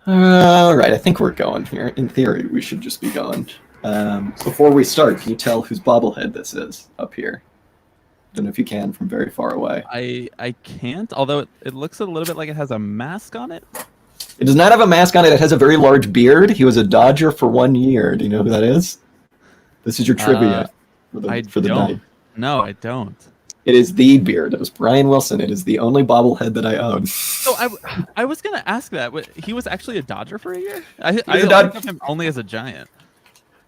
All right, I think we're going here. In theory, we should just be going. Before we start, can you tell whose bobblehead this is up here? Don't know if you can from very far away. I can't, although it looks a little bit like it has a mask on it. It does not have a mask on it. It has a very large beard. He was a Dodger for 1 year. Do you know who that is? This is your trivia for the don't. night. No, I don't. It is the beard. It was Brian Wilson. It is the only bobblehead that I own. So I was gonna ask that. He was actually a Dodger for a year. I a think of him only as a Giant.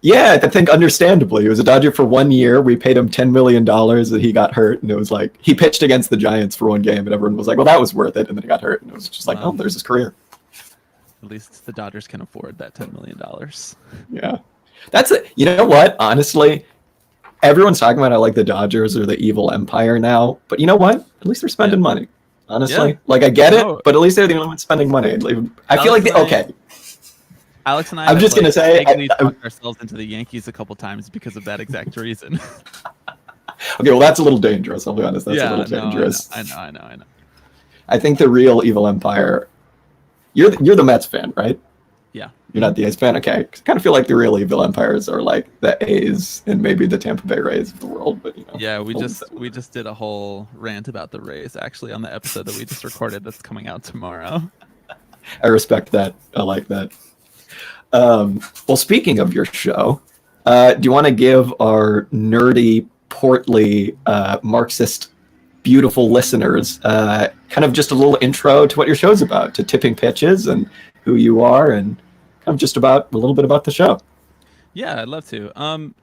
Yeah, I think understandably. He was a Dodger for 1 year. We paid him $10 million that he got hurt. And it was like, he pitched against the Giants for one game. And everyone was like, well, that was worth it. And then he got hurt. And it was just like, oh, there's his career. At least the Dodgers can afford that $10 million. Yeah. That's it. You know what? Honestly, everyone's talking about how like the Dodgers are the evil empire now. But you know what? At least they're spending money. Honestly. Like, I get it. But at least they're the only ones spending money. I feel like, okay. Alex and I I'm just going to say, talked ourselves into the Yankees a couple times because of that exact reason. Okay, well, that's a little dangerous. I'll be honest. That's a little dangerous. I know. I think the real evil empire. You're the Mets fan, right? Yeah. You're not the A's fan? Okay. I kind of feel like the real evil empires are like the A's and maybe the Tampa Bay Rays of the world. But, you know. Yeah, we just did a whole rant about the Rays, actually, on the episode that we just recorded that's coming out tomorrow. I respect that. I like that. Well, speaking of your show, do you want to give our nerdy, portly, Marxist, beautiful listeners kind of just a little intro to what your show's about, to tipping pitches and who you are, and kind of just about a little bit about the show? Yeah, I'd love to.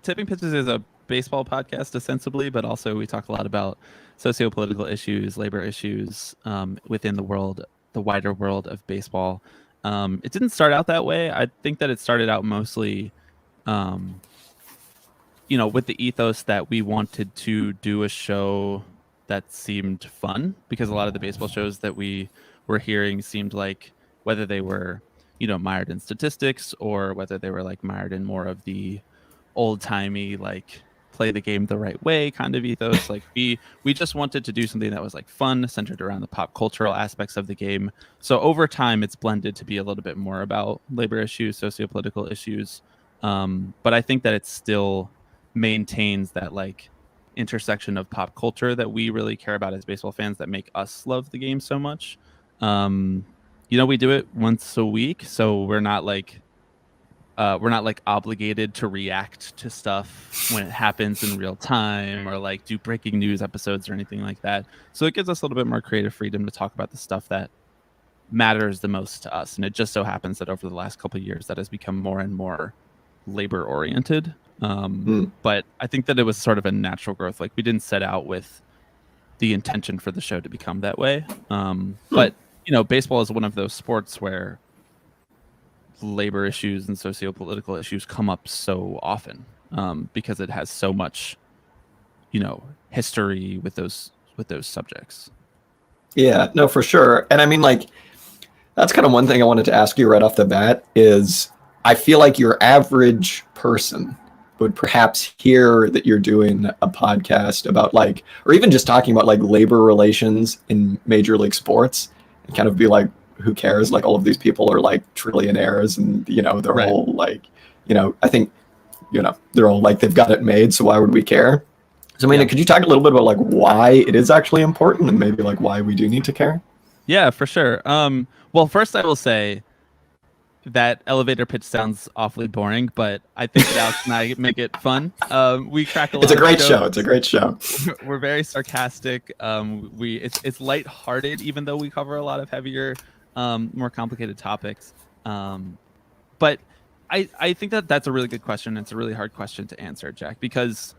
Tipping Pitches is a baseball podcast, ostensibly, but also we talk a lot about socio-political issues, labor issues within the wider world of baseball. It didn't start out that way. I think that it started out mostly, with the ethos that we wanted to do a show that seemed fun, because a lot of the baseball shows that we were hearing seemed like, whether they were, mired in statistics or whether they were like mired in more of the old-timey, like, play the game the right way kind of ethos. Like we just wanted to do something that was like fun, centered around the pop cultural aspects of the game. So over time it's blended to be a little bit more about labor issues, socio-political issues. But I think that it still maintains that like intersection of pop culture that we really care about as baseball fans, that make us love the game so much. We do it once a week, so we're not like obligated to react to stuff when it happens in real time, or like do breaking news episodes or anything like that. So it gives us a little bit more creative freedom to talk about the stuff that matters the most to us. And it just so happens that over the last couple of years that has become more and more labor oriented. But I think that it was sort of a natural growth. Like we didn't set out with the intention for the show to become that way. But baseball is one of those sports where labor issues and socio-political issues come up so often, because it has so much, history with those subjects. Yeah, no, for sure. And I mean, like, that's kind of one thing I wanted to ask you right off the bat is I feel like your average person would perhaps hear that you're doing a podcast about like, or even just talking about like labor relations in Major League Sports and kind of be like, who cares? Like all of these people are like trillionaires and, they're right. all like, I think, they're all like, they've got it made. So why would we care? So, I mean, could you talk a little bit about like why it is actually important and maybe like why we do need to care? Yeah, for sure. Well, first I will say that elevator pitch sounds awfully boring, but I think that Alex and I make it fun. We crack a lot. It's a great show. It's a great show. We're very sarcastic. It's lighthearted, even though we cover a lot of heavier, more complicated topics. But I think that that's a really good question. It's a really hard question to answer, Jack, because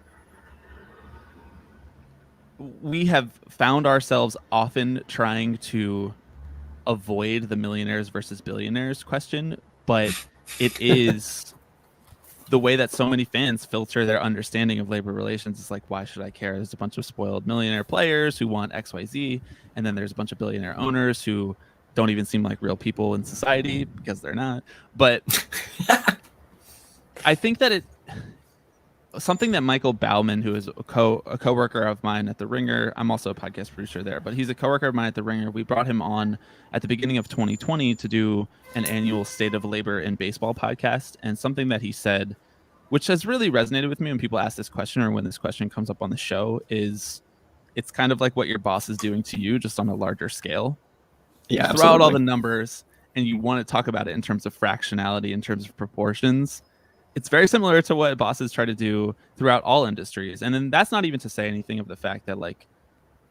we have found ourselves often trying to avoid the millionaires versus billionaires question, but it is the way that so many fans filter their understanding of labor relations. Is like, why should I care? There's a bunch of spoiled millionaire players who want XYZ, and then there's a bunch of billionaire owners who don't even seem like real people in society because they're not. But I think that something that Michael Bauman, who is a coworker of mine at The Ringer, I'm also a podcast producer there, but he's a coworker of mine at The Ringer. We brought him on at the beginning of 2020 to do an annual State of Labor in Baseball podcast, and something that he said, which has really resonated with me when people ask this question or when this question comes up on the show, is it's kind of like what your boss is doing to you, just on a larger scale. Yeah, You throw out all the numbers and you want to talk about it in terms of fractionality, in terms of proportions. It's very similar to what bosses try to do throughout all industries. And then that's not even to say anything of the fact that like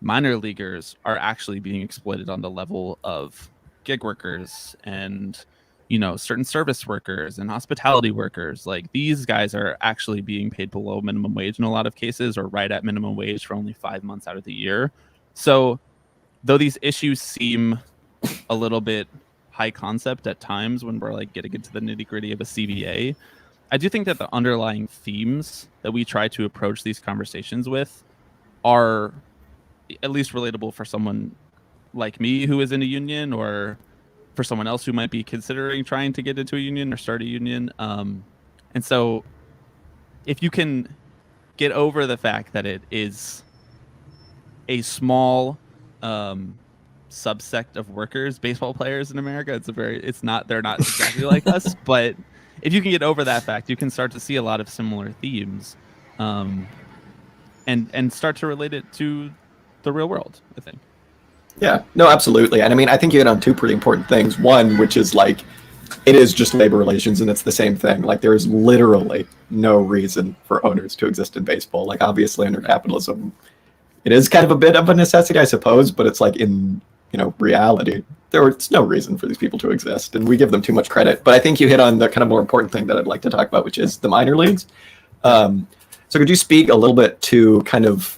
minor leaguers are actually being exploited on the level of gig workers and, you know, certain service workers and hospitality workers. Like these guys are actually being paid below minimum wage in a lot of cases, or right at minimum wage for only 5 months out of the year. So though these issues seem a little bit high concept at times when we're like getting into the nitty gritty of a CBA, I do think that the underlying themes that we try to approach these conversations with are at least relatable for someone like me who is in a union, or for someone else who might be considering trying to get into a union or start a union. And so if you can get over the fact that it is a small subsect of workers, baseball players in America, they're not exactly like us, but if you can get over that fact, you can start to see a lot of similar themes, and start to relate it to the real world, I think. Yeah, no, absolutely. And I mean, I think you hit on two pretty important things. One, which is like, it is just labor relations, and it's the same thing. Like, there is literally no reason for owners to exist in baseball. Like, obviously, under capitalism, it is kind of a bit of a necessity, I suppose, but it's like in, reality, there's no reason for these people to exist, and we give them too much credit. But I think you hit on the kind of more important thing that I'd like to talk about, which is the minor leagues. So could you speak a little bit to kind of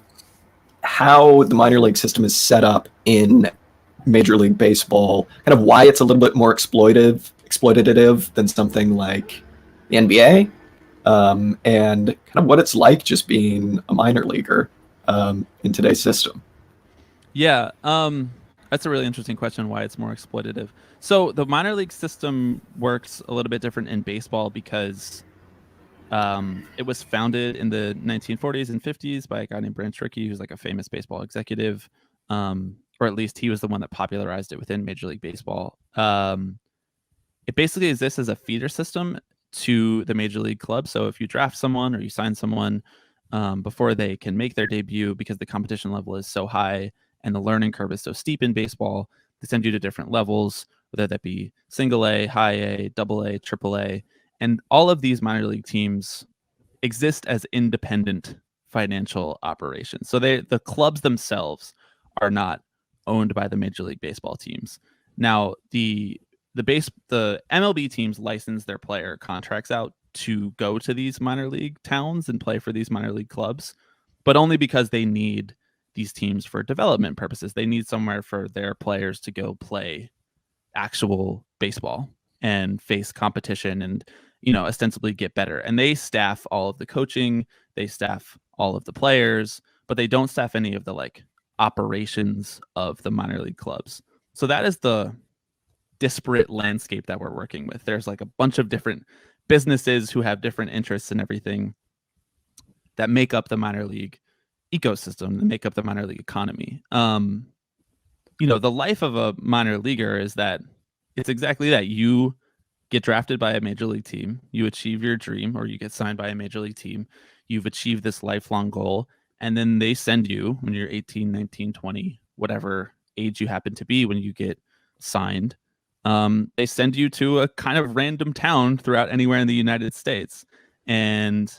how the minor league system is set up in Major League Baseball, kind of why it's a little bit more exploitative than something like the NBA, and kind of what it's like just being a minor leaguer in today's system? Yeah, that's a really interesting question, why it's more exploitative. So the minor league system works a little bit different in baseball because it was founded in the 1940s and 50s by a guy named Branch Rickey, who's like a famous baseball executive, or at least he was the one that popularized it within Major League Baseball. It basically exists as a feeder system to the Major League club. So if you draft someone or you sign someone before they can make their debut, because the competition level is so high and the learning curve is so steep in baseball, they send you to different levels, whether that be single A, high A, double A, triple A. And all of these minor league teams exist as independent financial operations. So the clubs themselves are not owned by the Major League Baseball teams. Now, the MLB teams license their player contracts out to go to these minor league towns and play for these minor league clubs, but only because they need these teams for development purposes. They need somewhere for their players to go play actual baseball and face competition and, ostensibly get better. And they staff all of the coaching, they staff all of the players, but they don't staff any of the like operations of the minor league clubs. So that is the disparate landscape that we're working with. There's like a bunch of different businesses who have different interests and everything that make up the minor league ecosystem, that make up the minor league economy. The life of a minor leaguer is that it's exactly that. You get drafted by a major league team, you achieve your dream, or you get signed by a major league team, you've achieved this lifelong goal, and then they send you when you're 18, 19, 20, whatever age you happen to be when you get signed. They send you to a kind of random town throughout anywhere in the United States. And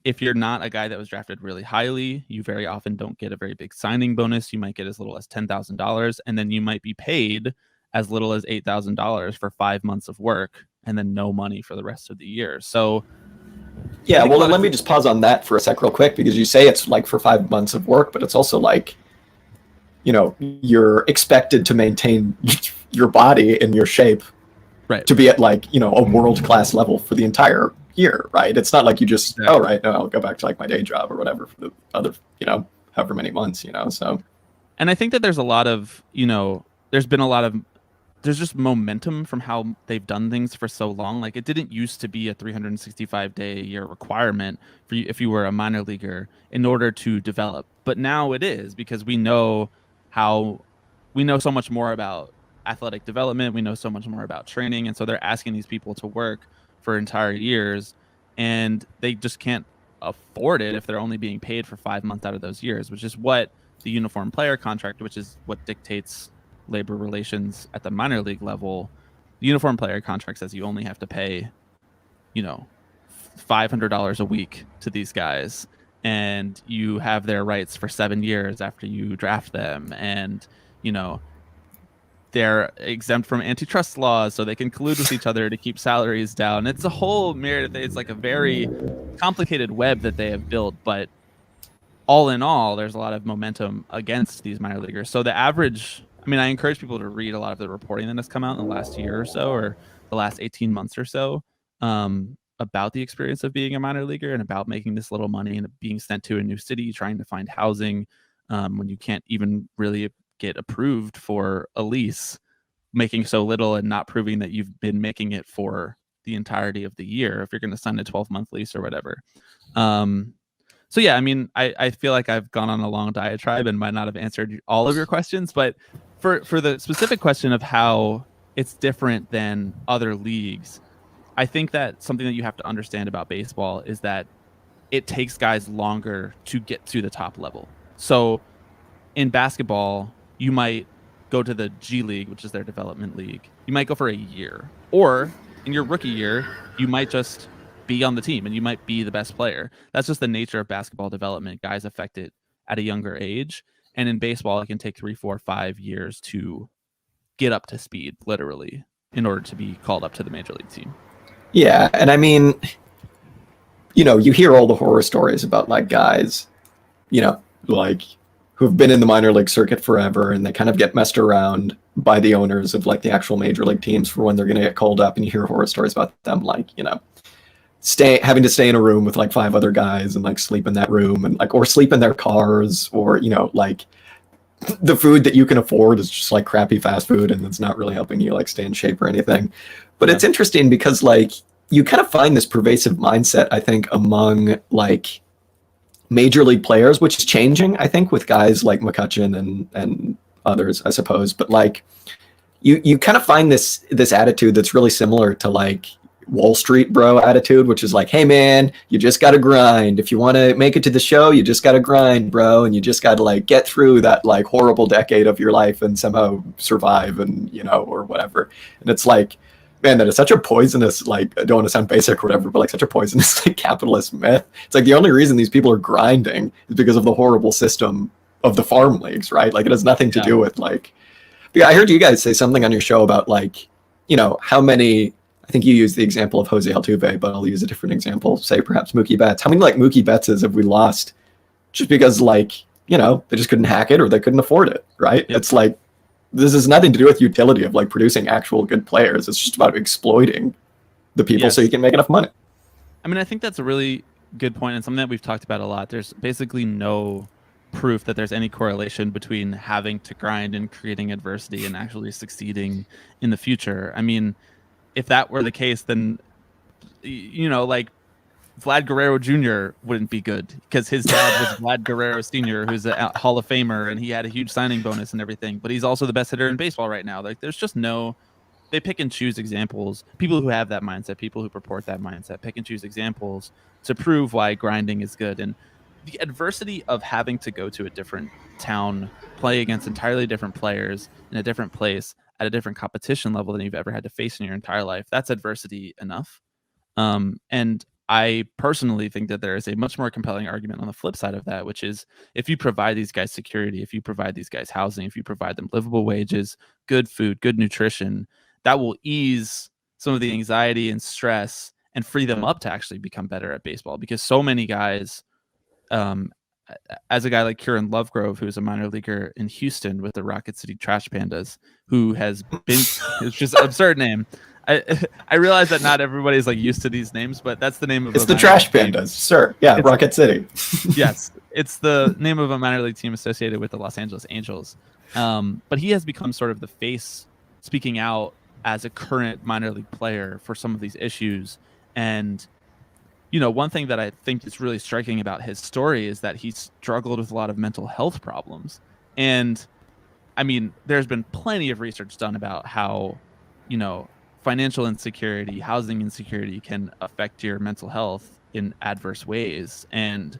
if you're not a guy that was drafted really highly, you very often don't get a very big signing bonus. You might get as little as $10,000, and then you might be paid as little as $8,000 for 5 months of work, and then no money for the rest of the year. So, yeah, well, let me just pause on that for a sec real quick, because you say it's like for 5 months of work, but it's also like, you're expected to maintain your body and your shape, right, to be at like, a world-class level for the entire year, right? It's not like you just, exactly. Oh, right, no, I'll go back to like my day job or whatever for the other, however many months, so. And I think that there's a lot of, there's been a lot of there's just momentum from how they've done things for so long. Like, it didn't used to be a 365-day a year requirement for you if you were a minor leaguer in order to develop. But now it is, because we know so much more about athletic development. We know so much more about training. And so they're asking these people to work for entire years, and they just can't afford it if they're only being paid for 5 months out of those years, which is what the uniform player contract, which is what dictates labor relations at the minor league level. The uniform player contract says you only have to pay, $500 a week to these guys, and you have their rights for 7 years after you draft them, and they're exempt from antitrust laws, so they can collude with each other to keep salaries down. It's a whole myriad of things. It's like a very complicated web that they have built, but all in all, there's a lot of momentum against these minor leaguers. So the average, I encourage people to read a lot of the reporting that has come out in the last year or so, or the last 18 months or so, about the experience of being a minor leaguer and about making this little money and being sent to a new city, trying to find housing when you can't even really get approved for a lease, making so little and not proving that you've been making it for the entirety of the year if you're going to sign a 12-month lease or whatever. So yeah, I feel like I've gone on a long diatribe and might not have answered all of your questions, but for the specific question of how it's different than other leagues, I think that something that you have to understand about baseball is that it takes guys longer to get to the top level. So in basketball, you might go to the G League, which is their development league. You might go for a year, or in your rookie year, you might just be on the team and you might be the best player. That's just the nature of basketball development. Guys affect it at a younger age. And in baseball, it can take 3, 4, 5 years to get up to speed, literally, in order to be called up to the major league team. Yeah, and you hear all the horror stories about like guys, like who've been in the minor league circuit forever, and they kind of get messed around by the owners of like the actual major league teams for when they're going to get called up, and you hear horror stories about them, like, having to stay in a room with like 5 other guys and like sleep in that room, and like, or sleep in their cars, or like the food that you can afford is just like crappy fast food, and it's not really helping you like stay in shape or anything. But It's interesting because like you kind of find this pervasive mindset, I think, among like major league players, which is changing, I think, with guys like McCutchen and others, I suppose. But like you kind of find this attitude that's really similar to like Wall Street bro attitude, which is like, hey man, you just got to grind. If you want to make it to the show, you just got to grind, bro. And you just got to like get through that like horrible decade of your life and somehow survive, and, or whatever. And it's like, man, that is such a poisonous, like, I don't want to sound basic or whatever, but like such a poisonous like capitalist myth. It's like the only reason these people are grinding is because of the horrible system of the farm leagues, right? Like it has nothing to do with like, yeah, I heard you guys say something on your show about like, how many, I think you used the example of Jose Altuve, but I'll use a different example, say perhaps Mookie Betts. How many like Mookie Bettses have we lost just because like, they just couldn't hack it or they couldn't afford it, right? Yep. It's like, this has nothing to do with utility of like producing actual good players. It's just about exploiting the people so you can make enough money. I think that's a really good point, and something that we've talked about a lot. There's basically no proof that there's any correlation between having to grind and creating adversity and actually succeeding in the future. If that were the case, then, like Vlad Guerrero Jr. wouldn't be good because his dad was Vlad Guerrero Sr., who's a Hall of Famer, and he had a huge signing bonus and everything. But he's also the best hitter in baseball right now. Like, there's just they pick and choose examples. People who have that mindset, people who purport that mindset, pick and choose examples to prove why grinding is good. And the adversity of having to go to a different town, play against entirely different players in a different place at a different competition level than you've ever had to face in your entire life, that's adversity enough. And I personally think that there is a much more compelling argument on the flip side of that, which is if you provide these guys security, if you provide these guys housing, if you provide them livable wages, good food, good nutrition, that will ease some of the anxiety and stress and free them up to actually become better at baseball. Because so many guys, as a guy like Kieran Lovegrove, who's a minor leaguer in Houston with the Rocket City Trash Pandas, who has been, it's just an absurd name. I realize that not everybody's like used to these names, but that's the name of it's the Trash Pandas, sir. Yeah, Rocket City. Yes, it's the name of a minor league team associated with the Los Angeles Angels. But he has become sort of the face speaking out as a current minor league player for some of these issues. And one thing that I think is really striking about his story is that he struggled with a lot of mental health problems. And I mean, there's been plenty of research done about how, financial insecurity, housing insecurity can affect your mental health in adverse ways. And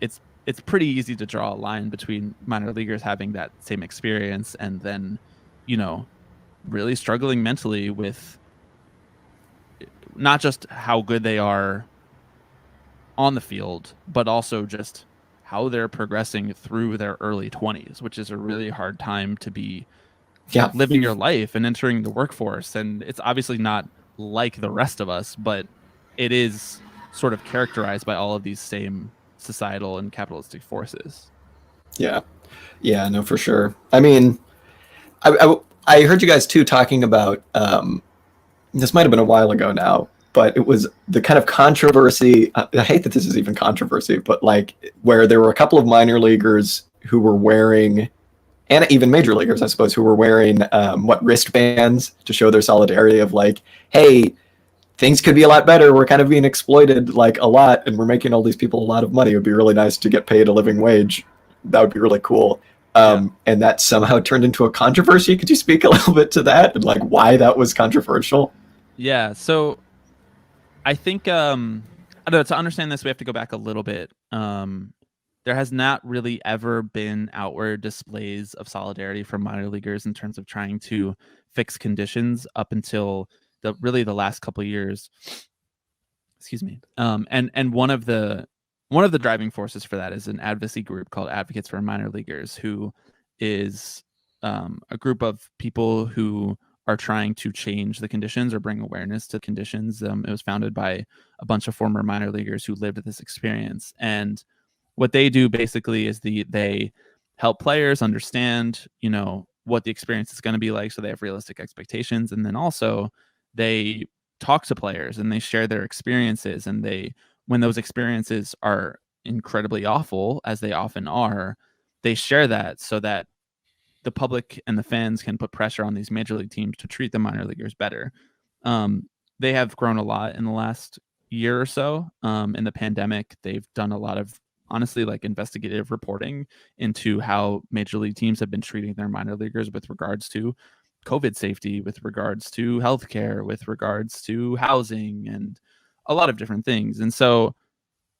it's pretty easy to draw a line between minor leaguers having that same experience and then, really struggling mentally with not just how good they are on the field, but also just how they're progressing through their early 20s, which is a really hard time to be living your life and entering the workforce. And it's obviously not like the rest of us, but it is sort of characterized by all of these same societal and capitalistic forces. Yeah, no, for sure. I mean, I heard you guys too talking about, this might have been a while ago now, but it was the kind of controversy. I hate that this is even controversy, but like where there were a couple of minor leaguers who were wearing, and even major leaguers, I suppose, who were wearing wristbands to show their solidarity of like, hey, things could be a lot better. We're kind of being exploited like a lot, and we're making all these people a lot of money. It would be really nice to get paid a living wage. That would be really cool. And that somehow turned into a controversy. Could you speak a little bit to that and like why that was controversial? Yeah. So I think, I don't know, to understand this, we have to go back a little bit. There has not really ever been outward displays of solidarity from minor leaguers in terms of trying to fix conditions up until the last couple of years. Excuse me. And one of the driving forces for that is an advocacy group called Advocates for Minor Leaguers, who is a group of people who are trying to change the conditions or bring awareness to conditions. It was founded by a bunch of former minor leaguers who lived this experience. And what they do basically is they help players understand, what the experience is going to be like, so they have realistic expectations. And then also they talk to players and they share their experiences. And when those experiences are incredibly awful, as they often are, they share that so that the public and the fans can put pressure on these major league teams to treat the minor leaguers better. They have grown a lot in the last year or so. In the pandemic, they've done a lot of, honestly, like investigative reporting into how major league teams have been treating their minor leaguers with regards to COVID safety, with regards to healthcare, with regards to housing, and a lot of different things. And so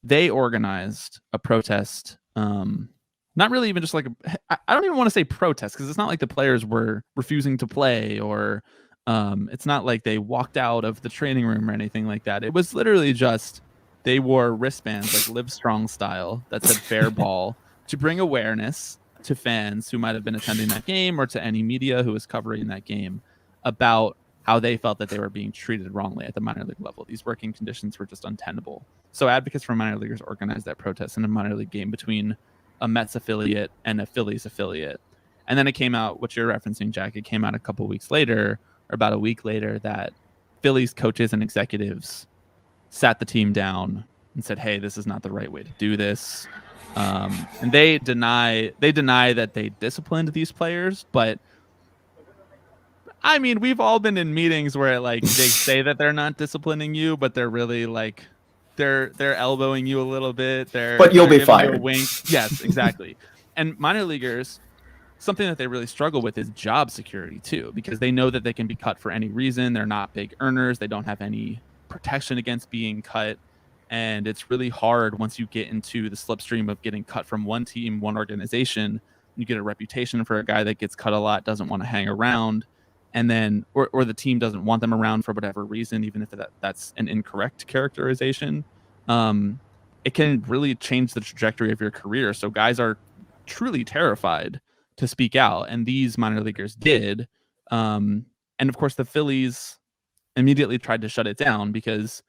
they organized a protest. Not really even just like, I don't even want to say protest, because it's not like the players were refusing to play, or it's not like they walked out of the training room or anything like that. It was literally just, they wore wristbands like Live Strong style that said fair ball to bring awareness to fans who might have been attending that game, or to any media who was covering that game, about how they felt that they were being treated wrongly at the minor league level. These working conditions were just untenable. So Advocates for Minor Leaguers organized that protest in a minor league game between a Mets affiliate and a Phillies affiliate. And then it came out, what you're referencing, Jack, it came out a couple weeks later, or about a week later, that Phillies coaches and executives sat the team down and said, hey, this is not the right way to do this. And they deny that they disciplined these players, but I mean, we've all been in meetings where like they say that they're not disciplining you, but they're really like, they're elbowing you a little bit. But you'll be fired. Yes, exactly. And minor leaguers, something that they really struggle with is job security too, because they know that they can be cut for any reason. They're not big earners. They don't have any protection against being cut. And it's really hard once you get into the slipstream of getting cut from one team, one organization. You get a reputation for a guy that gets cut a lot, doesn't want to hang around. And then, or the team doesn't want them around for whatever reason, even if that's an incorrect characterization. It can really change the trajectory of your career. So guys are truly terrified to speak out, and these minor leaguers did. And of course, the Phillies immediately tried to shut it down, because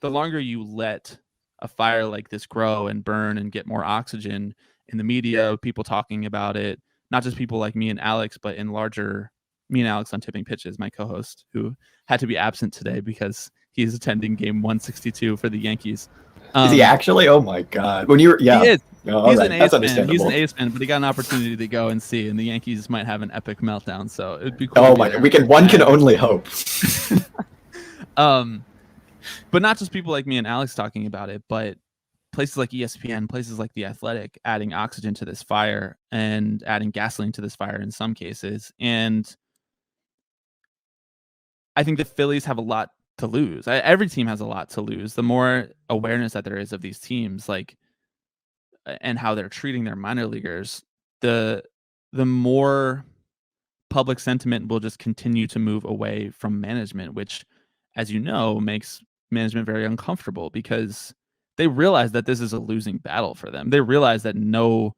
the longer you let a fire like this grow and burn and get more oxygen in the media, people talking about it, not just people like me and Alex, but in larger, me and Alex on Tipping Pitches, my co-host, who had to be absent today because he's attending game 162 for the Yankees. Is he actually? Oh my God. When he is. all He's right, an A's that's fan. He's an understandable. A's fan, but he got an opportunity to go and see, and the Yankees might have an epic meltdown. So it'd be cool. Oh my, one can only hope. But not just people like me and Alex talking about it, but places like ESPN, places like The Athletic, adding oxygen to this fire and adding gasoline to this fire in some cases. And I think the Phillies have a lot to lose. Every team has a lot to lose. The more awareness that there is of these teams, like, and how they're treating their minor leaguers, the more public sentiment will just continue to move away from management, which, as you know, makes management very uncomfortable because they realize that this is a losing battle for them. They realize that no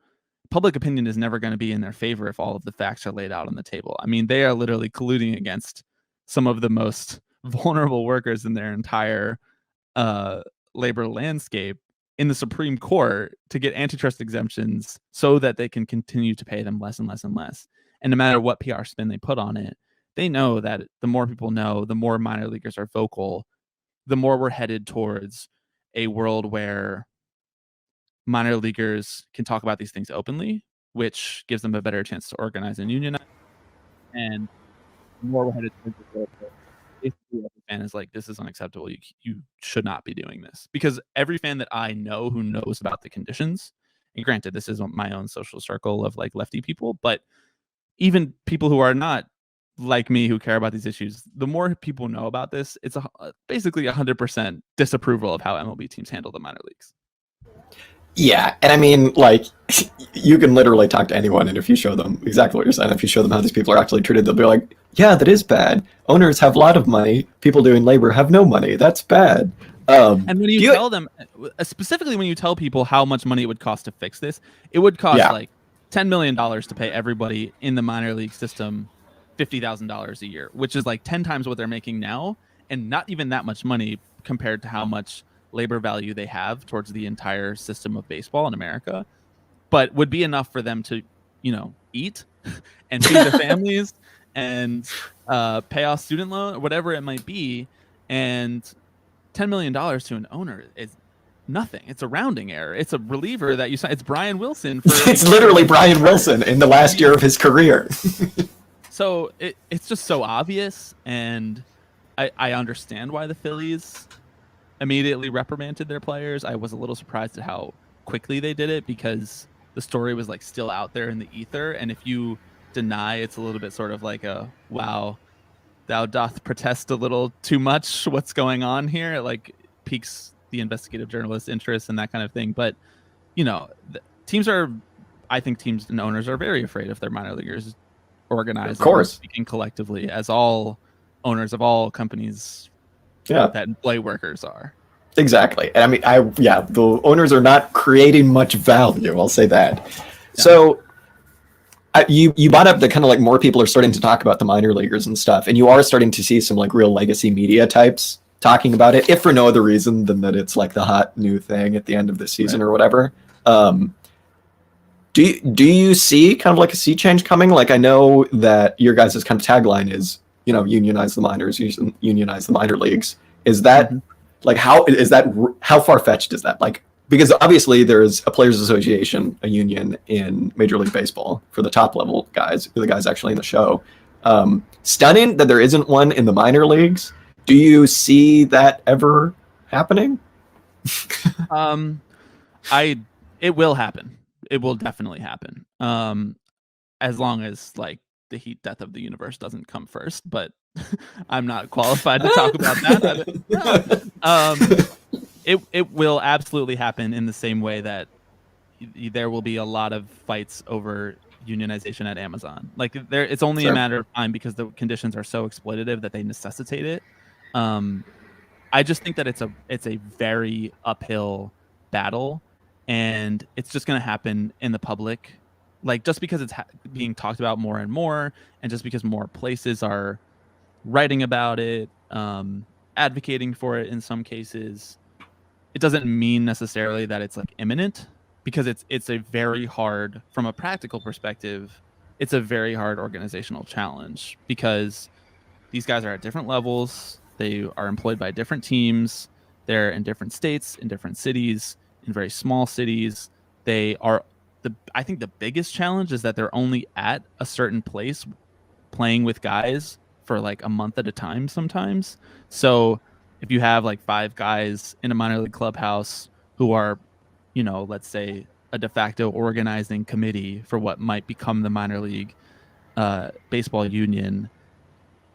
public opinion is never going to be in their favor if all of the facts are laid out on the table. I mean, they are literally colluding against some of the most vulnerable workers in their entire labor landscape in the Supreme Court to get antitrust exemptions so that they can continue to pay them less and less and less. And no matter what PR spin they put on it, they know that the more people know, the more minor leaguers are vocal, the more we're headed towards a world where minor leaguers can talk about these things openly, which gives them a better chance to organize and unionize. And the more we're headed towards a world where basically every fan is like, this is unacceptable. You should not be doing this. Because every fan that I know who knows about the conditions, and granted, this is my own social circle of like lefty people, but even people who are not like me who care about these issues, the more people know about this, it's basically 100% disapproval of how MLB teams handle the minor leagues. Yeah, and I mean, like, you can literally talk to anyone, and if you show them exactly what you're saying, if you show them how these people are actually treated, they'll be like, yeah, that is bad. Owners have a lot of money. People doing labor have no money. That's bad. And when you tell them, specifically when you tell people how much money it would cost to fix this, it would cost like $10 million to pay everybody in the minor league system $50,000 a year, which is like 10 times what they're making now, and not even that much money compared to how much labor value they have towards the entire system of baseball in America, but would be enough for them to, eat and feed their families and pay off student loan or whatever it might be. And $10 million to an owner is nothing. It's a rounding error. It's a reliever that you sign. It's Brian Wilson. It's literally Brian Wilson in the last year of his career. So it's just so obvious, and I understand why the Phillies immediately reprimanded their players. I was a little surprised at how quickly they did it because the story was like still out there in the ether, and if you deny, it's a little bit sort of like a, wow, thou doth protest a little too much. What's going on here? It like piques the investigative journalist's interest and that kind of thing. But I think teams and owners are very afraid of their minor leaguers organizing, of course, speaking collectively, as all owners of all companies that employ workers are. Exactly. And I mean, the owners are not creating much value. I'll say that. Yeah. So you brought up the kind of like more people are starting to talk about the minor leaguers and stuff, and you are starting to see some like real legacy media types talking about it, if for no other reason than that it's like the hot new thing at the end of the season or whatever. Do you see kind of like a sea change coming? Like, I know that your guys' kind of tagline is, unionize the minors, unionize the minor leagues. Is that like, how far-fetched is that? Like, because obviously there's a players association, a union in Major League Baseball for the top level guys, the guys actually in the show. Stunning that there isn't one in the minor leagues. Do you see that ever happening? It will happen. It will definitely happen. As long as like the heat death of the universe doesn't come first, but I'm not qualified to talk about that. It will absolutely happen in the same way that there will be a lot of fights over unionization at Amazon. Like it's only a matter of time because the conditions are so exploitative that they necessitate it. I just think that it's a very uphill battle, and it's just going to happen in the public. Like just because it's being talked about more and more, and just because more places are writing about it, advocating for it in some cases, it doesn't mean necessarily that it's like imminent, because it's a very hard, from a practical perspective, it's a very hard organizational challenge because these guys are at different levels. They are employed by different teams. They're in different states, in different cities, in very small cities. I think the biggest challenge is that they're only at a certain place playing with guys for like a month at a time sometimes. So if you have like 5 guys in a minor league clubhouse who are, let's say a de facto organizing committee for what might become the minor league baseball union,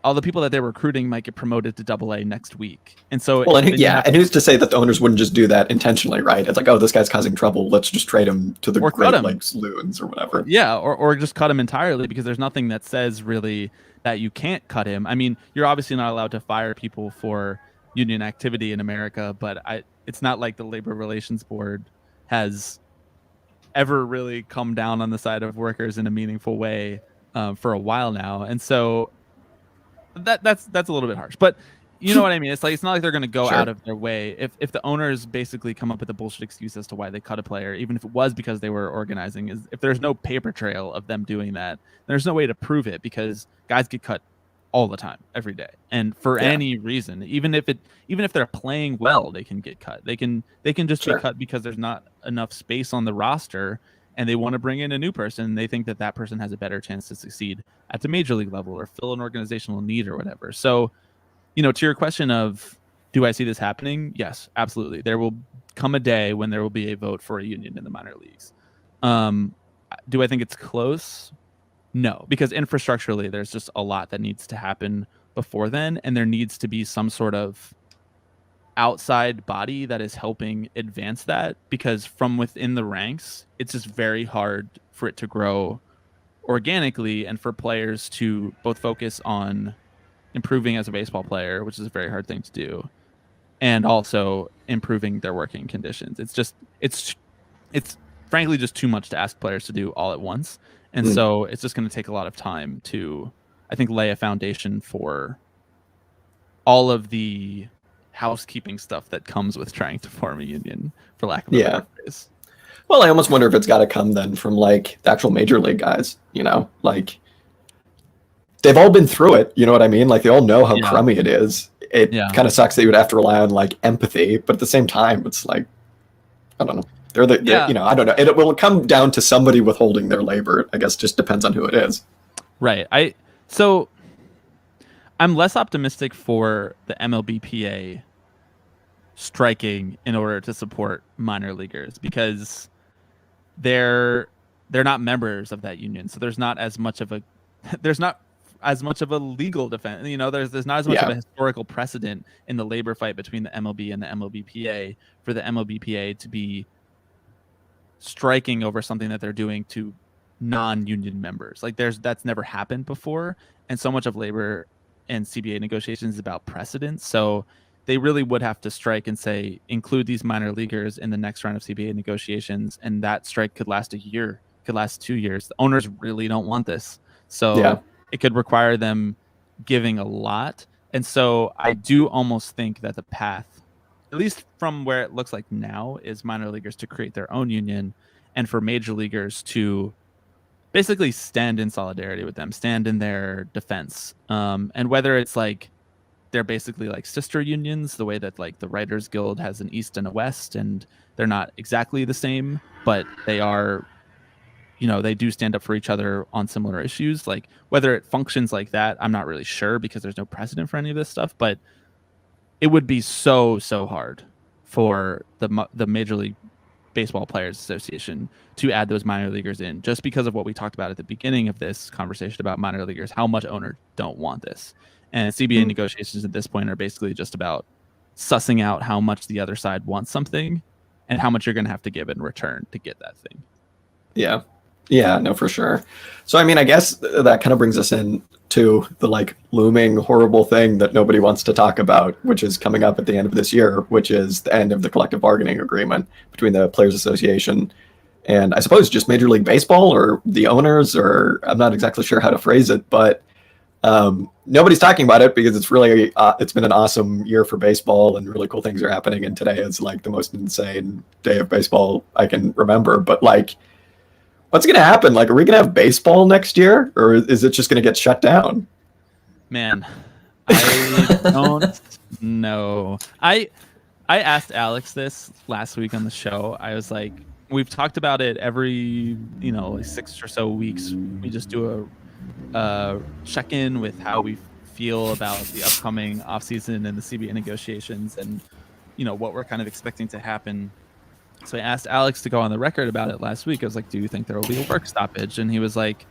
all the people that they're recruiting might get promoted to AA next week. And so Well, and who's to say that the owners wouldn't just do that intentionally, right? It's like, oh, this guy's causing trouble. Let's just trade him to the Great Lakes Loons or whatever. Yeah, or just cut him entirely, because there's nothing that says really that you can't cut him. I mean, you're obviously not allowed to fire people for union activity in America, but it's not like the Labor Relations Board has ever really come down on the side of workers in a meaningful way for a while now. And so that's a little bit harsh, but you know what I mean? It's not like they're going to go out of their way. If the owners basically come up with a bullshit excuse as to why they cut a player, even if it was because they were organizing, if there's no paper trail of them doing that, there's no way to prove it, because guys get cut all the time, every day, and for any reason. Even if they're playing well, they can get cut. They can just be cut because there's not enough space on the roster, and they want to bring in a new person. They think that person has a better chance to succeed at the major league level or fill an organizational need or whatever. So, to your question of, do I see this happening? Yes, absolutely. There will come a day when there will be a vote for a union in the minor leagues. Do I think it's close? No, because infrastructurally, there's just a lot that needs to happen before then, and there needs to be some sort of outside body that is helping advance that, because from within the ranks, it's just very hard for it to grow organically and for players to both focus on improving as a baseball player, which is a very hard thing to do, and also improving their working conditions. It's frankly just too much to ask players to do all at once. And so it's just going to take a lot of time to, I think, lay a foundation for all of the housekeeping stuff that comes with trying to form a union, for lack of a better phrase. Well, I almost wonder if it's got to come then from like the actual major league guys, like they've all been through it. You know what I mean? Like they all know how crummy it is. It kind of sucks that you would have to rely on like empathy, but at the same time, it's like, I don't know. They're I don't know. It will come down to somebody withholding their labor. I guess just depends on who it is. Right. So I'm less optimistic for the MLBPA striking in order to support minor leaguers, because they're not members of that union. So there's not as much of a legal defense. There's not as much of a historical precedent in the labor fight between the MLB and the MLBPA for the MLBPA to be striking over something that they're doing to non-union members. Like that's never happened before, and so much of labor and CBA negotiations is about precedent. So they really would have to strike and say, include these minor leaguers in the next round of CBA negotiations, and that strike could last a year, could last 2 years. The owners really don't want this, so it could require them giving a lot. And so I do almost think that the path, at least from where it looks like now, is minor leaguers to create their own union, and for major leaguers to basically stand in solidarity with them, stand in their defense. And whether it's like they're basically like sister unions, the way that like the Writers Guild has an East and a West, and they're not exactly the same, but they are, they do stand up for each other on similar issues. Like whether it functions like that, I'm not really sure, because there's no precedent for any of this stuff, but it would be so hard for the Major League Baseball Players Association to add those minor leaguers in, just because of what we talked about at the beginning of this conversation about minor leaguers, how much owners don't want this. And CBA negotiations at this point are basically just about sussing out how much the other side wants something and how much you're going to have to give in return to get that thing. Yeah, no, for sure. So, I mean, I guess that kind of brings us in to the like looming horrible thing that nobody wants to talk about, which is coming up at the end of this year, which is the end of the collective bargaining agreement between the Players Association and I suppose just Major League Baseball or the owners, or I'm not exactly sure how to phrase it, but nobody's talking about it because it's really, it's been an awesome year for baseball and really cool things are happening. And today is like the most insane day of baseball I can remember. But like, what's going to happen? Like, are we going to have baseball next year, or is it just going to get shut down? Man, I don't know. I asked Alex this last week on the show. I was like, we've talked about it every, like 6 or so weeks. We just do a check-in with how we feel about the upcoming offseason and the CBA negotiations, and what we're kind of expecting to happen. So I asked Alex to go on the record about it last week. I was like, do you think there will be a work stoppage? And he was like,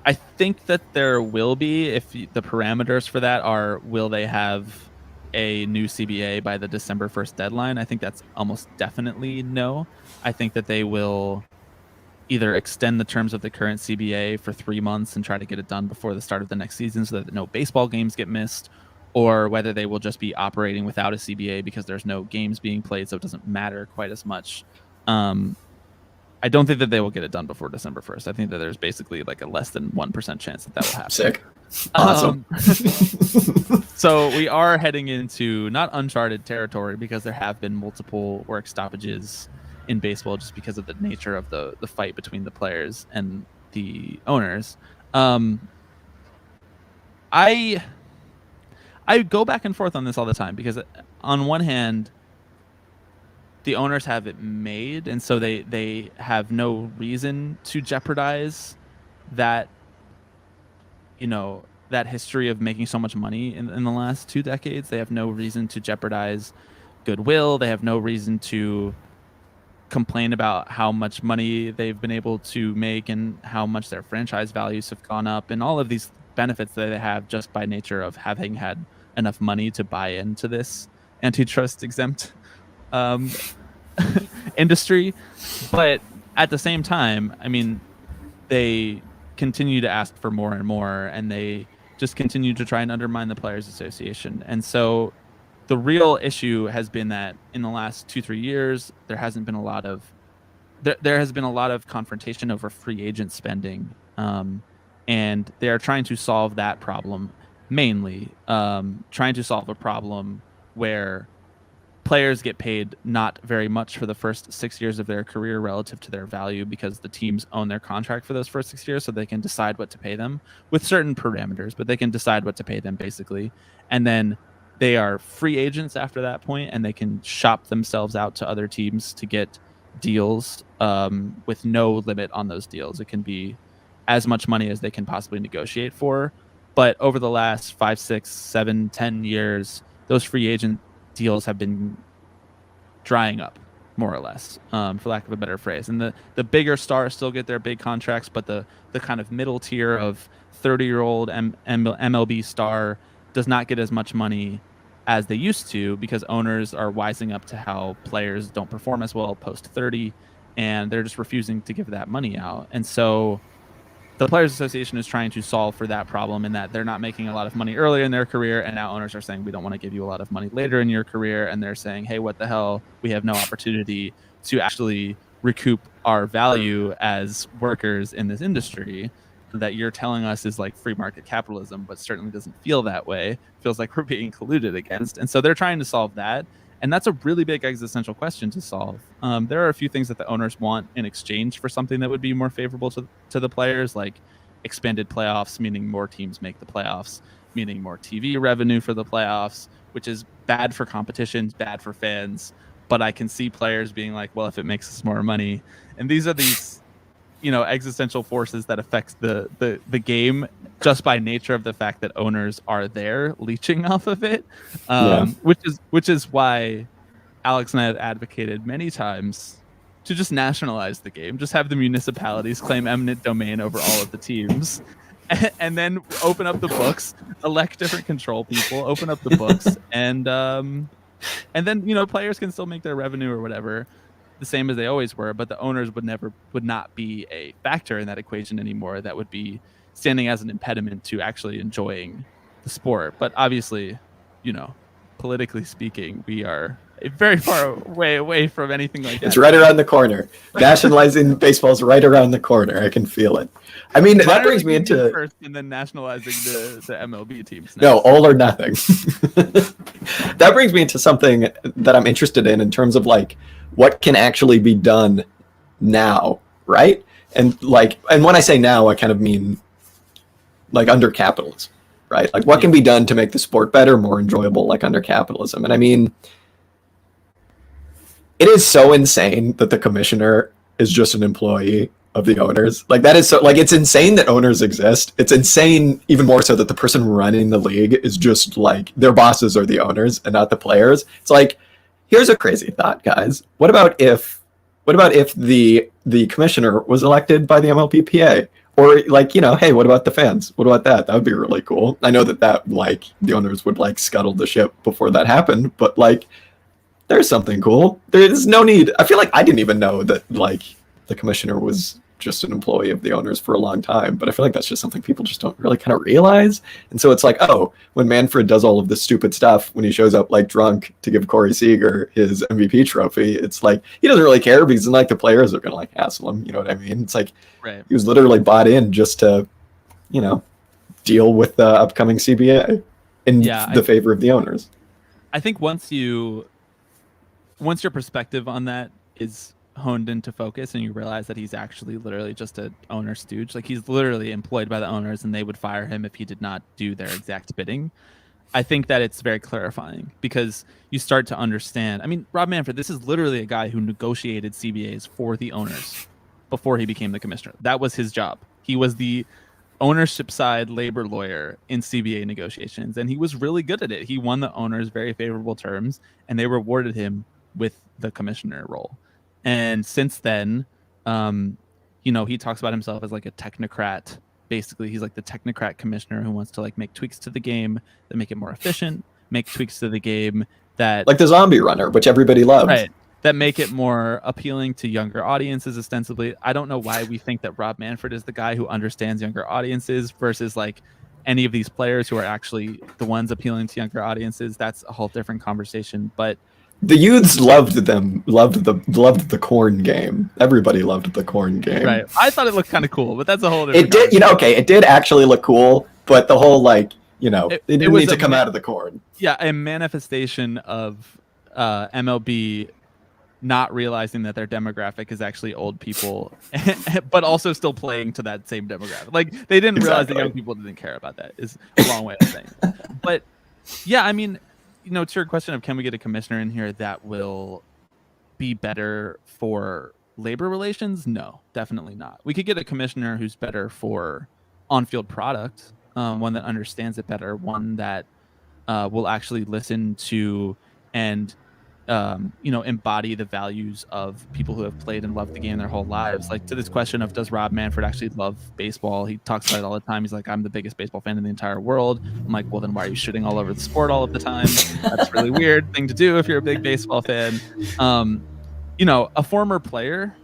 I think that there will be, if the parameters for that are, will they have a new CBA by the December 1st deadline? I think that's almost definitely no. I think that they will either extend the terms of the current CBA for 3 months and try to get it done before the start of the next season so that no baseball games get missed, or whether they will just be operating without a CBA because there's no games being played, so it doesn't matter quite as much. I don't think that they will get it done before December 1st. I think that there's basically like a less than 1% chance that will happen. Sick. Awesome. So we are heading into not uncharted territory, because there have been multiple work stoppages in baseball just because of the nature of the fight between the players and the owners. I go back and forth on this all the time, because on one hand, the owners have it made, and so they have no reason to jeopardize that, that history of making so much money in the last 2 decades. They have no reason to jeopardize goodwill. They have no reason to complain about how much money they've been able to make and how much their franchise values have gone up, and all of these benefits that they have just by nature of having had enough money to buy into this antitrust exempt industry. But at the same time, I mean, they continue to ask for more and more, and they just continue to try and undermine the Players Association. And so the real issue has been that in the last 2-3 years, there has been a lot of confrontation over free agent spending, and they are trying to solve that problem, mainly trying to solve a problem where players get paid not very much for the first 6 years of their career relative to their value, because the teams own their contract for those first 6 years, so they can decide what to pay them with certain parameters, but they can decide what to pay them basically. And then they are free agents after that point, and they can shop themselves out to other teams to get deals with no limit on those deals. It can be as much money as they can possibly negotiate for. But over the last 5, 6, 7, 10 years, those free agent deals have been drying up, more or less, for lack of a better phrase. And the bigger stars still get their big contracts, but the kind of middle tier of 30-year-old MLB star does not get as much money as they used to, because owners are wising up to how players don't perform as well post 30, and they're just refusing to give that money out. And so the Players Association is trying to solve for that problem, in that they're not making a lot of money earlier in their career, and now owners are saying, we don't want to give you a lot of money later in your career. And they're saying, hey, what the hell? We have no opportunity to actually recoup our value as workers in this industry that you're telling us is like free market capitalism, but certainly doesn't feel that way. It feels like we're being colluded against. And so they're trying to solve that. And that's a really big existential question to solve. There are a few things that the owners want in exchange for something that would be more favorable to the players, like expanded playoffs, meaning more teams make the playoffs, meaning more TV revenue for the playoffs, which is bad for competition, bad for fans. But I can see players being like, well, if it makes us more money. And these are these existential forces that affect the game just by nature of the fact that owners are there leeching off of it, which is why Alex and I have advocated many times to just nationalize the game, just have the municipalities claim eminent domain over all of the teams, and then open up the books, elect different control people, open up the books, and then players can still make their revenue or whatever the same as they always were, but the owners would not be a factor in that equation anymore. That would be standing as an impediment to actually enjoying the sport. But obviously, politically speaking, we are very far away from anything like that. It's right around the corner. Nationalizing baseball's right around the corner. I can feel it. I mean, that brings me into first, and then nationalizing the MLB teams. No, all or nothing. That brings me into something that I'm interested in terms of like what can actually be done now, right? And when I say now, I kind of mean like under capitalism, right? Like what can be done to make the sport better, more enjoyable, like under capitalism. And I mean, it is so insane that the commissioner is just an employee of the owners. Like that is so like it's insane that owners exist. It's insane even more so that the person running the league is just like their bosses are the owners and not the players. It's like here's a crazy thought, guys. What about if the commissioner was elected by the MLBPA? Or like, hey, what about the fans? What about that? That would be really cool. I know that like the owners would like scuttle the ship before that happened, but like there's something cool. There's no need. I feel like I didn't even know that like the commissioner was just an employee of the owners for a long time, but I feel like that's just something people just don't really kind of realize. And so it's like, oh, when Manfred does all of this stupid stuff, when he shows up like drunk to give Corey Seager his MVP trophy, it's like he doesn't really care because then like the players are gonna like hassle him. You know what I mean? It's like he was literally bought in just to, deal with the upcoming CBA in the favor of the owners. I think once your perspective on that is honed into focus and you realize that he's actually literally just an owner stooge, like he's literally employed by the owners and they would fire him if he did not do their exact bidding, I think that it's very clarifying because you start to understand. I mean, Rob Manfred, this is literally a guy who negotiated CBAs for the owners before he became the commissioner. That was his job. He was the ownership side labor lawyer in CBA negotiations, and he was really good at it. He won the owners very favorable terms, and they rewarded him with the commissioner role. And since then, he talks about himself as like a technocrat. Basically, he's like the technocrat commissioner who wants to like make tweaks to the game that make it more efficient, make tweaks to the game that like the zombie runner, which everybody loves. Right. That make it more appealing to younger audiences, ostensibly. I don't know why we think that Rob Manfred is the guy who understands younger audiences versus like any of these players who are actually the ones appealing to younger audiences. That's a whole different conversation. But the youths loved the corn game. Everybody loved the corn game. Right. I thought it looked kind of cool, but that's a whole different. It did, it did actually look cool, but the whole it didn't need to come out of the corn. Yeah, a manifestation of MLB not realizing that their demographic is actually old people, but also still playing to that same demographic. Like they didn't realize that young people didn't care about that. Is a long way of saying it. But yeah, I mean, to your question of can we get a commissioner in here that will be better for labor relations? No, definitely not. We could get a commissioner who's better for on-field product, one that understands it better, one that will actually listen to and embody the values of people who have played and loved the game their whole lives. Like to this question of does Rob Manfred actually love baseball? He talks about it all the time. He's like, I'm the biggest baseball fan in the entire world. I'm like, well, then why are you shitting all over the sport all of the time? That's a really weird thing to do if you're a big baseball fan. A former player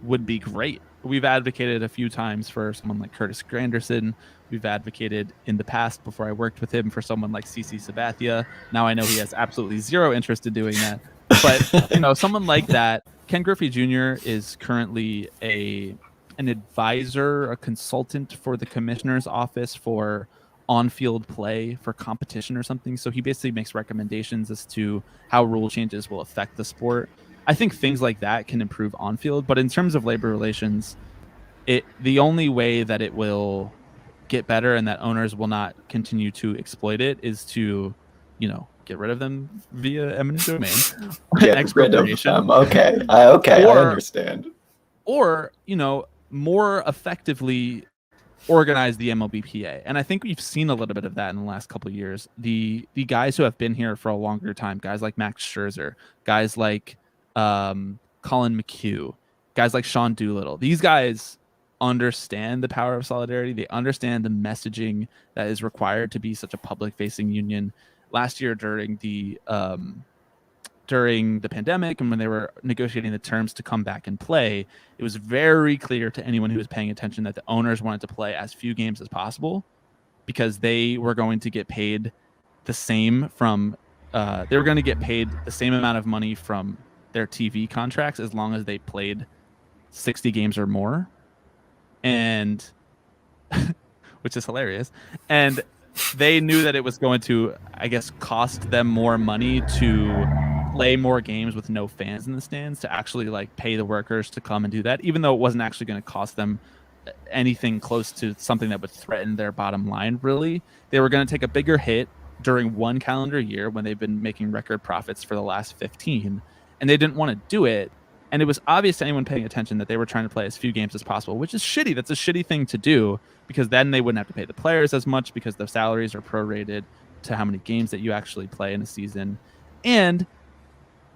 would be great. We've advocated a few times for someone like Curtis Granderson. We've advocated in the past before I worked with him for someone like CC Sabathia. Now I know he has absolutely zero interest in doing that. But, someone like that, Ken Griffey Jr. is currently an advisor, a consultant for the commissioner's office for on-field play for competition or something. So he basically makes recommendations as to how rule changes will affect the sport. I think things like that can improve on-field, but in terms of labor relations, the only way that it will get better and that owners will not continue to exploit it is to, get rid of them via eminent domain. Get rid of them. Okay. I understand. Or, more effectively organize the MLBPA. And I think we've seen a little bit of that in the last couple of years. The guys who have been here for a longer time, guys like Max Scherzer, guys like Colin McHugh, guys like Sean Doolittle, these guys understand the power of solidarity. They understand the messaging that is required to be such a public-facing union. Last year during the pandemic and when they were negotiating the terms to come back and play, it was very clear to anyone who was paying attention that the owners wanted to play as few games as possible because they were going to get paid the same from they were going to get paid the same amount of money from their TV contracts as long as they played 60 games or more. And which is hilarious. And they knew that it was going to, I guess, cost them more money to play more games with no fans in the stands to actually like pay the workers to come and do that, even though it wasn't actually going to cost them anything close to something that would threaten their bottom line. Really, they were going to take a bigger hit during one calendar year when they've been making record profits for the last 15. and they didn't want to do it. And it was obvious to anyone paying attention that they were trying to play as few games as possible, which is shitty. That's a shitty thing to do, because then they wouldn't have to pay the players as much, because the salaries are prorated to how many games that you actually play in a season. And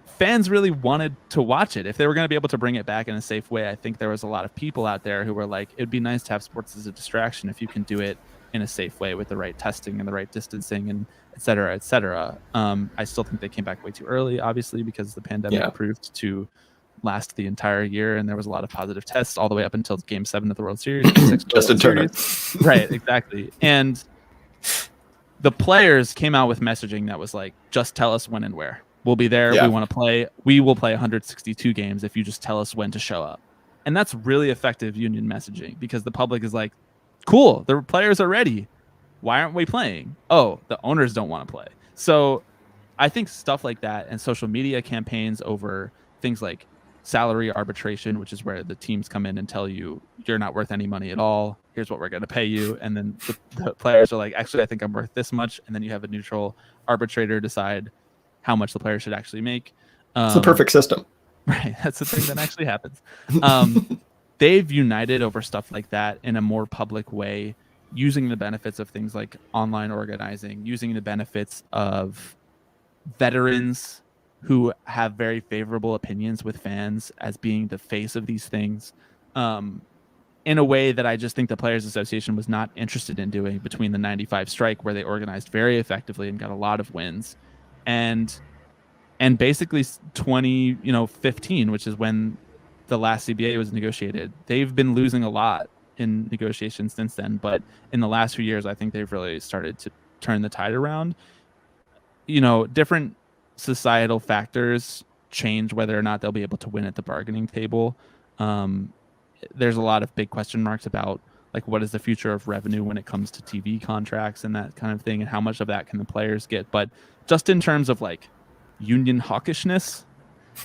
fans really wanted to watch it. If they were going to be able to bring it back in a safe way, I think there was a lot of people out there who were like, it'd be nice to have sports as a distraction if you can do it in a safe way with the right testing and the right distancing and et cetera, et cetera. I still think they came back way too early, obviously, because the pandemic proved to last the entire year, and there was a lot of positive tests all the way up until Game 7 of the World Series. Justin Turner. Right, exactly. And the players came out with messaging that was like, just tell us when and where. We'll be there. We want to play. We will play 162 games if you just tell us when to show up. And that's really effective union messaging, because the public is like, cool, the players are ready. Why aren't we playing? Oh, the owners don't want to play. So I think stuff like that, and social media campaigns over things like salary arbitration, which is where the teams come in and tell you you're not worth any money at all. Here's what we're going to pay you. And then the players are like, actually, I think I'm worth this much. And then you have a neutral arbitrator decide how much the player should actually make. It's the perfect system. Right. That's the thing that actually happens. They've united over stuff like that in a more public way, using the benefits of things like online organizing, using the benefits of veterans who have very favorable opinions with fans as being the face of these things, in a way that I just think the Players Association was not interested in doing between the 95 strike, where they organized very effectively and got a lot of wins, and basically 2015, which is when the last CBA was negotiated. They've been losing a lot in negotiations since then, but in the last few years, I think they've really started to turn the tide around. Different societal factors change whether or not they'll be able to win at the bargaining table. There's a lot of big question marks about like what is the future of revenue when it comes to TV contracts and that kind of thing, and how much of that can the players get. But just in terms of like union hawkishness,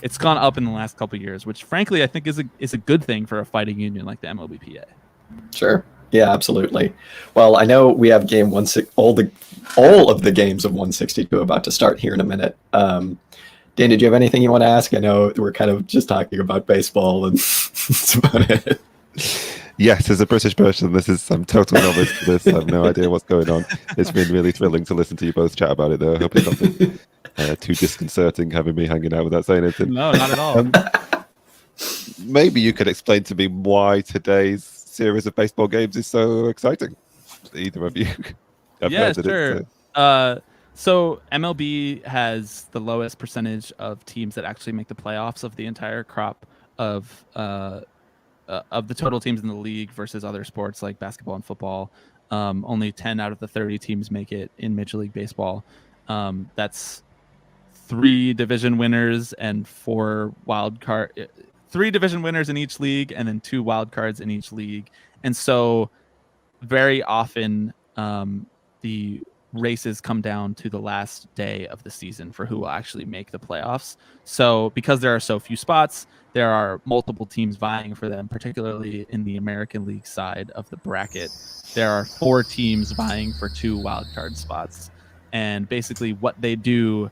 it's gone up in the last couple of years, which frankly I think is a good thing for a fighting union like the MLBPA. Sure. Yeah, absolutely. Well, I know we have game all of the games of 162 about to start here in a minute. Dan, did you have anything you want to ask? I know we're kind of just talking about baseball, and that's about it. Yes, as a British person, I'm total novice to this. I have no idea what's going on. It's been really thrilling to listen to you both chat about it, though. I hope it's not too disconcerting having me hanging out without saying anything. No, not at all. Maybe you could explain to me why today's series of baseball games is so exciting. Either of you. Yeah, sure. So MLB has the lowest percentage of teams that actually make the playoffs of the entire crop of the total teams in the league versus other sports like basketball and football. Only 10 out of the 30 teams make it in Major League Baseball. That's 3 division winners and 4 wild card. 3 division winners in each league, and then 2 wild cards in each league. And so very often the races come down to the last day of the season for who will actually make the playoffs. So because there are so few spots, there are multiple teams vying for them, particularly in the American League side of the bracket. There are 4 teams vying for 2 wildcard spots. And basically what they do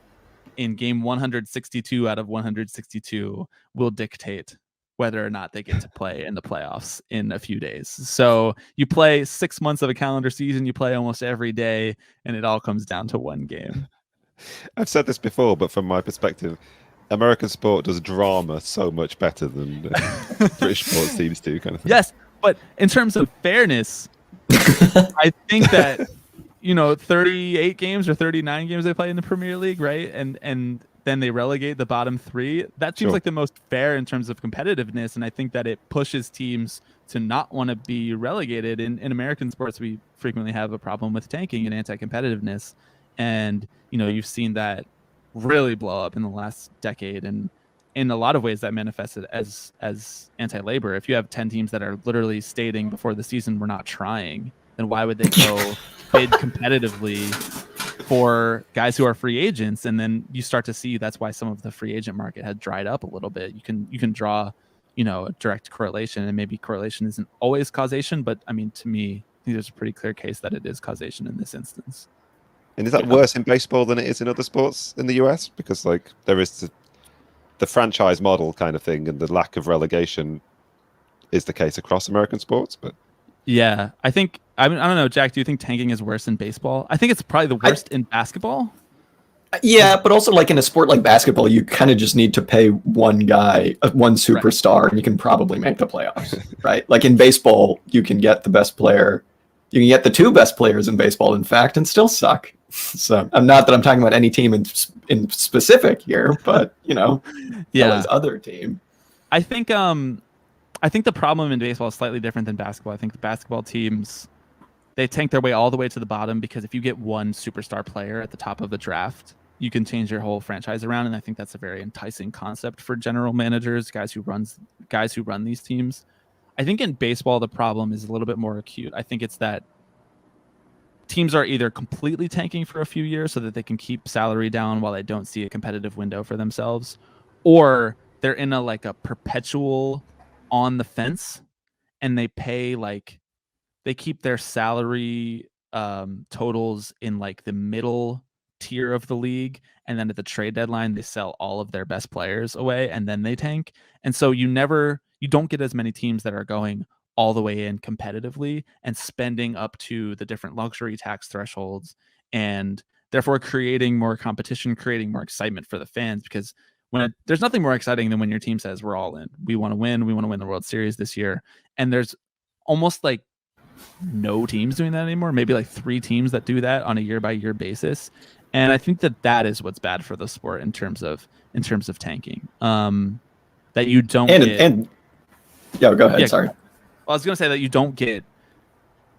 in game 162 out of 162 will dictate whether or not they get to play in the playoffs in a few days. So you play 6 months of a calendar season, you play almost every day, and it all comes down to one game. I've said this before, but from my perspective, American sport does drama so much better than British sport seems to, kind of thing. Yes, but in terms of fairness, I think that 38 games or 39 games they play in the Premier League, right? And then they relegate the bottom 3. That seems like the most fair in terms of competitiveness, and I think that it pushes teams to not want to be relegated. In American sports, we frequently have a problem with tanking and anti-competitiveness, and you've seen that really blow up in the last decade, and in a lot of ways that manifested as anti-labor. If you have 10 teams that are literally stating before the season we're not trying, then why would they go bid competitively for guys who are free agents? And then you start to see that's why some of the free agent market had dried up a little bit. You can draw a direct correlation, and maybe correlation isn't always causation, but I mean, to me, I think there's a pretty clear case that it is causation in this instance. And is that worse in baseball than it is in other sports in the US? Because there is the franchise model kind of thing and the lack of relegation is the case across American sports. But yeah, I think I don't know, Jack. Do you think tanking is worse in baseball? I think it's probably the worst in basketball. Yeah, but also like in a sport like basketball, you kind of just need to pay one guy, one superstar, and you can probably make the playoffs, right? Like in baseball, you can get the best player, you can get the two best players in baseball, in fact, and still suck. So I'm not that I'm talking about any team in specific here, but Bella's other team. I think the problem in baseball is slightly different than basketball. I think the basketball teams, they tank their way all the way to the bottom because if you get one superstar player at the top of the draft, you can change your whole franchise around, and I think that's a very enticing concept for general managers, guys who run these teams. I think in baseball the problem is a little bit more acute. I think it's that teams are either completely tanking for a few years so that they can keep salary down while they don't see a competitive window for themselves, or they're in a perpetual on the fence, and they keep their salary totals in the middle tier of the league, and then at the trade deadline they sell all of their best players away and then they tank. And so you don't get as many teams that are going all the way in competitively and spending up to the different luxury tax thresholds, and therefore creating more competition, creating more excitement for the fans, because there's nothing more exciting than when your team says we're all in, we want to win the World Series this year, and there's almost no teams doing that anymore, maybe 3 teams that do that on a year by year basis. And I think that is what's bad for the sport in terms of tanking, that you don't yeah, go ahead. Sorry. Well, I was going to say that you don't get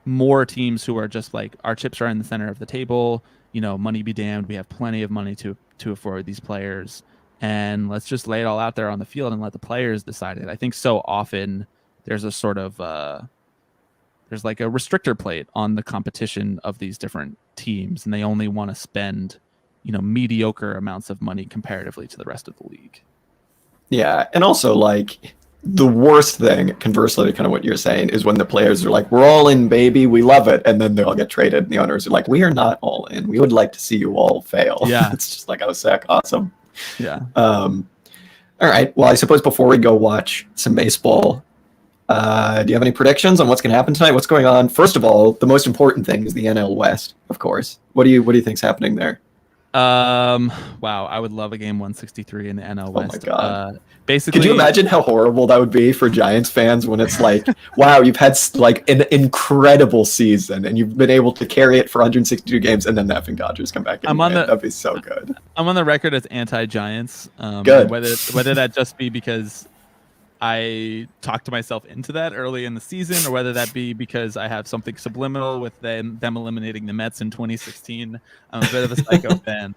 more teams who are just our chips are in the center of the table, money be damned, we have plenty of money to afford these players, and let's just lay it all out there on the field and let the players decide it. I think so often there's a sort of there's a restrictor plate on the competition of these different teams, and they only want to spend mediocre amounts of money comparatively to the rest of the league. Yeah, and also the worst thing, conversely to kind of what you're saying, is when the players are we're all in, baby, we love it, and then they all get traded, and the owners are we are not all in, we would like to see you all fail. Yeah. It's just oh, sick, awesome. Yeah. All right, well, I suppose before we go watch some baseball, do you have any predictions on what's going to happen tonight? What's going on? First of all, the most important thing is the NL West, of course. What do you think's happening there? Wow, I would love a game 163 in the NL West. Oh my god! Basically, could you imagine how horrible that would be for Giants fans when it's wow, you've had an incredible season and you've been able to carry it for 162 games, and then the effing Dodgers come back in. That'd be so good. I'm on the record as anti-Giants. Good. Whether that just be because I talked to myself into that early in the season, or whether that be because I have something subliminal with them eliminating the Mets in 2016. I'm a bit of a psycho fan.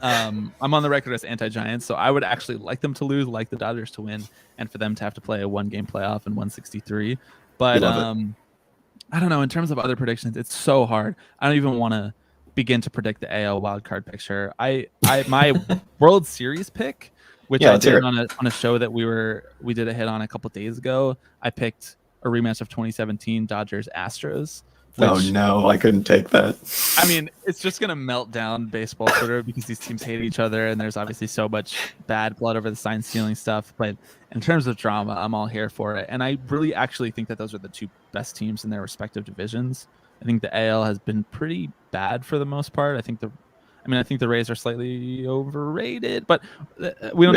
I'm on the record as anti-Giants, so I would actually like them to lose, like the Dodgers to win, and for them to have to play a 1-game playoff in 163. But I don't know. In terms of other predictions, it's so hard. I don't even want to begin to predict the AL wildcard picture. My World Series pick, which I did on a show that we did a hit on a couple days ago. I picked a rematch of 2017 Dodgers Astros. Oh no, I couldn't take that. I mean, it's just gonna melt down baseball Twitter because these teams hate each other, and there's obviously so much bad blood over the sign stealing stuff. But in terms of drama, I'm all here for it, and I really actually think that those are the two best teams in their respective divisions. I think the AL has been pretty bad for the most part. I think the Rays are slightly overrated, but we don't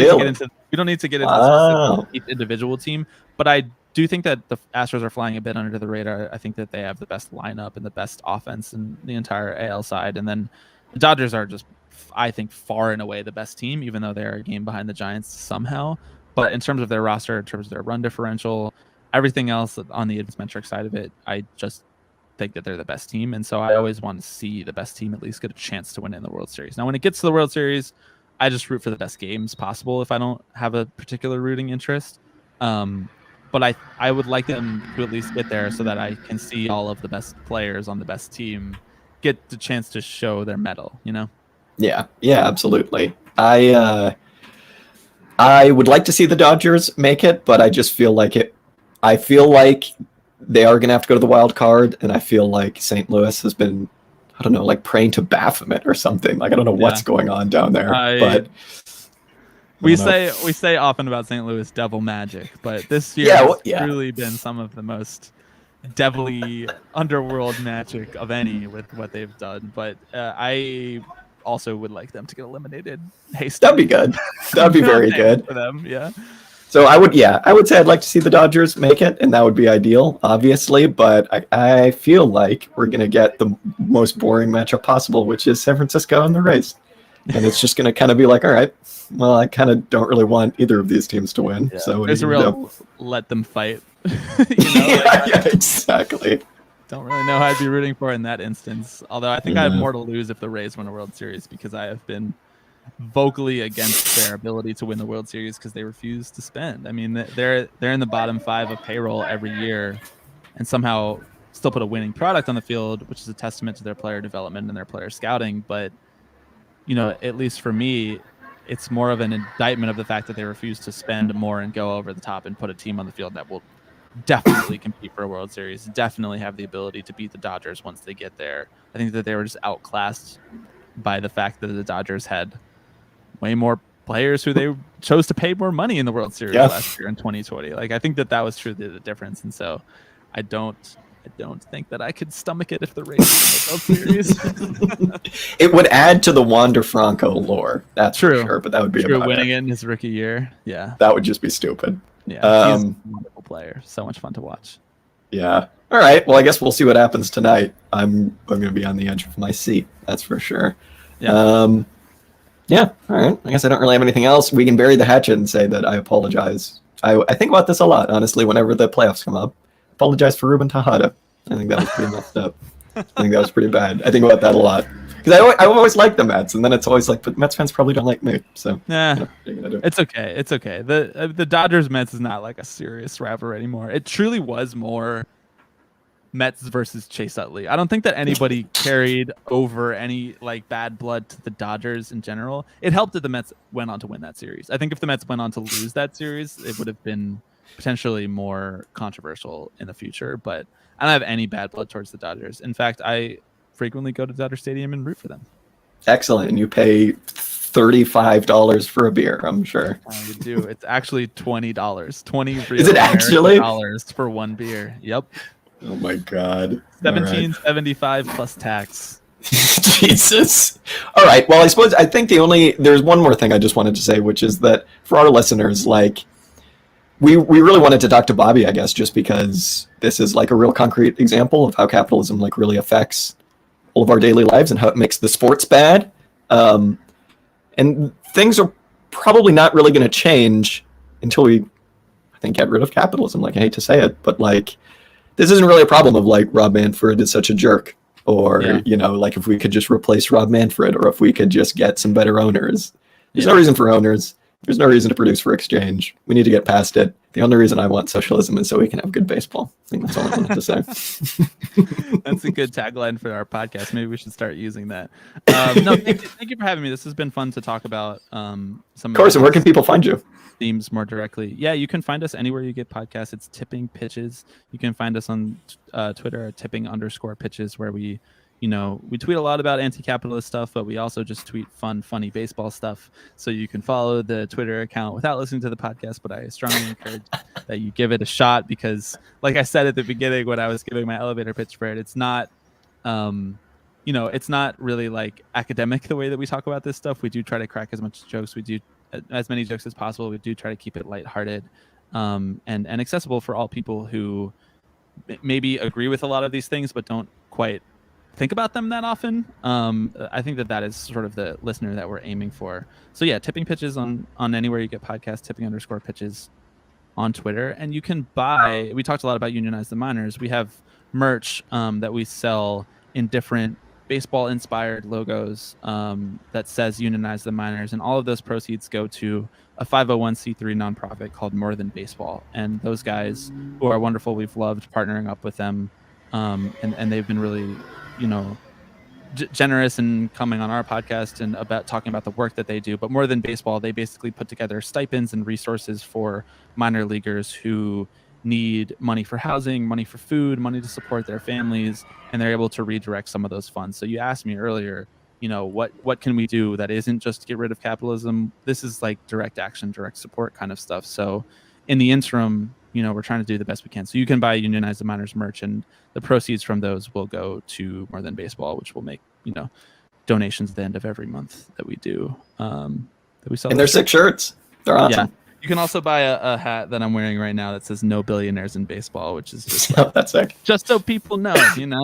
need to get into each individual team. But I do think that the Astros are flying a bit under the radar. I think that they have the best lineup and the best offense in the entire AL side. And then the Dodgers are just, I think, far and away the best team, even though they're a game behind the Giants somehow. But in terms of their roster, in terms of their run differential, everything else on the advanced metric side of it, I just think that they're the best team. And so I always want to see the best team at least get a chance to win in the World Series. Now, when it gets to the World Series, I just root for the best games possible if I don't have a particular rooting interest. But I would like them to at least get there so that I can see all of the best players on the best team get the chance to show their mettle, Yeah, absolutely. I would like to see the Dodgers make it, but I just feel I feel like they are going to have to go to the wild card, and I feel like St. Louis has been, I don't know, praying to Baphomet or something. I don't know what's going on down there. We say often about St. Louis devil magic, but this year has truly been some of the most devilly underworld magic of any with what they've done. But I also would like them to get eliminated hastily. That'd be good. That'd be very good for them. Yeah. So I would say I'd like to see the Dodgers make it, and that would be ideal, obviously. But I feel like we're gonna get the most boring matchup possible, which is San Francisco and the Rays, and it's just gonna kind of be like, all right, well, I kind of don't really want either of these teams to win. Yeah. So there's a real let them fight. Exactly. Don't really know who I'd be rooting for in that instance. Although I think I have more to lose if the Rays win a World Series, because I have been vocally against their ability to win the World Series because they refuse to spend. I mean, they're in the bottom 5 of payroll every year, and somehow still put a winning product on the field, which is a testament to their player development and their player scouting. But at least for me, it's more of an indictment of the fact that they refuse to spend more and go over the top and put a team on the field that will definitely compete for a World Series, definitely have the ability to beat the Dodgers once they get there. I think that they were just outclassed by the fact that the Dodgers had way more players who they chose to pay more money in the World Series last year in 2020. Like, I think that was truly the difference. And so I don't think that I could stomach it if the Rays win the World Series. It would add to the Wander Franco lore. That's for sure, but that would be about winning it in his rookie year. Yeah. That would just be stupid. Yeah. He's a wonderful player. So much fun to watch. Yeah. All right. Well, I guess we'll see what happens tonight. I'm going to be on the edge of my seat. That's for sure. Yeah. Yeah. All right. I guess I don't really have anything else. We can bury the hatchet and say that I apologize. I think about this a lot, honestly, whenever the playoffs come up. Apologize for Ruben Tejada. I think that was pretty messed up. I think that was pretty bad. I think about that a lot. Because I always like the Mets, and then it's always like, but Mets fans probably don't like me. So it's okay. It's okay. The Dodgers Mets is not like a serious rivalry anymore. It truly was more Mets versus Chase Utley. I don't think that anybody carried over any like bad blood to the Dodgers in general. It helped that the Mets went on to win that series. I think if the Mets went on to lose that series, it would have been potentially more controversial in the future. But I don't have any bad blood towards the Dodgers. In fact, I frequently go to Dodger Stadium and root for them. Excellent. And you pay $35 for a beer, I'm sure. I do. It's actually $20. $20 real Is it actually dollars for one beer? Yep. Oh my God. $17.75 plus tax. Jesus. All right. Well, I think there's one more thing I just wanted to say, which is that for our listeners, like, we really wanted to talk to Bobby, I guess, just because this is like a real concrete example of how capitalism like really affects all of our daily lives and how it makes the sports bad. And things are probably not really going to change until we, I think, get rid of capitalism. Like, I hate to say it, but like, this isn't really a problem of like Rob Manfred is such a jerk, or like if we could just replace Rob Manfred, or if we could just get some better owners. There's no reason for owners. There's no reason to produce for exchange. We need to get past it. The only reason I want socialism is so we can have good baseball. I think that's all I wanted to say. That's a good tagline for our podcast. Maybe we should start using that. No, thank you for having me. This has been fun to talk about some of course, and where can people find you? Themes more directly. Yeah, you can find us anywhere you get podcasts. It's Tipping Pitches. You can find us on Twitter at tipping_pitches, where we tweet a lot about anti-capitalist stuff, but we also just tweet funny baseball stuff. So you can follow the Twitter account without listening to the podcast, but I strongly encourage that you give it a shot, because like I said at the beginning when I was giving my elevator pitch for it, it's not, it's not really like academic the way that we talk about this stuff. We do try to crack as many jokes as possible. We do try to keep it lighthearted and accessible for all people who maybe agree with a lot of these things, but don't quite think about them that often. I think that is sort of the listener that we're aiming for. So yeah, Tipping Pitches on anywhere you get podcasts, tipping_pitches on Twitter. And you can buy, we talked a lot about Unionize the Miners. We have merch that we sell in different baseball inspired logos that says Unionize the Miners, and all of those proceeds go to a 501c3 nonprofit called More Than Baseball. And those guys, who are wonderful, we've loved partnering up with them, and they've been really generous in coming on our podcast and about talking about the work that they do. But More Than Baseball, they basically put together stipends and resources for minor leaguers who need money for housing, money for food, money to support their families, and they're able to redirect some of those funds. So you asked me earlier, what can we do that isn't just to get rid of capitalism? This is like direct action, direct support kind of stuff. So in the interim, we're trying to do the best we can. So you can buy Unionize the Miners merch, and the proceeds from those will go to More Than Baseball, which will make, donations at the end of every month that we do. That we sell. And they're sick shirts. They're awesome. Yeah. You can also buy a hat that I'm wearing right now that says "No Billionaires in Baseball," which is just that's sick. Just so people know,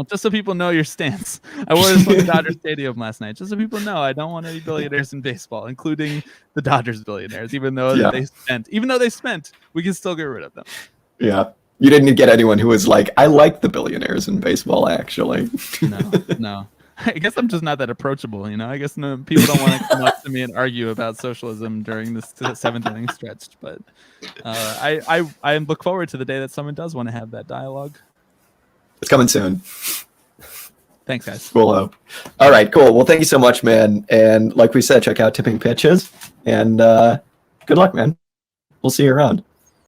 just so people know your stance. I wore this one at Dodger Stadium last night, just so people know I don't want any billionaires in baseball, including the Dodgers billionaires. Even though they spent, we can still get rid of them. Yeah, you didn't get anyone who was like, "I like the billionaires in baseball." Actually, no. I guess I'm just not that approachable, I guess people don't want to come up to me and argue about socialism during this 7th inning stretch. But I look forward to the day that someone does want to have that dialogue. It's coming soon. Thanks, guys. Cool. All right, cool. Well, thank you so much, man. And like we said, check out Tipping Pitches. And good luck, man. We'll see you around.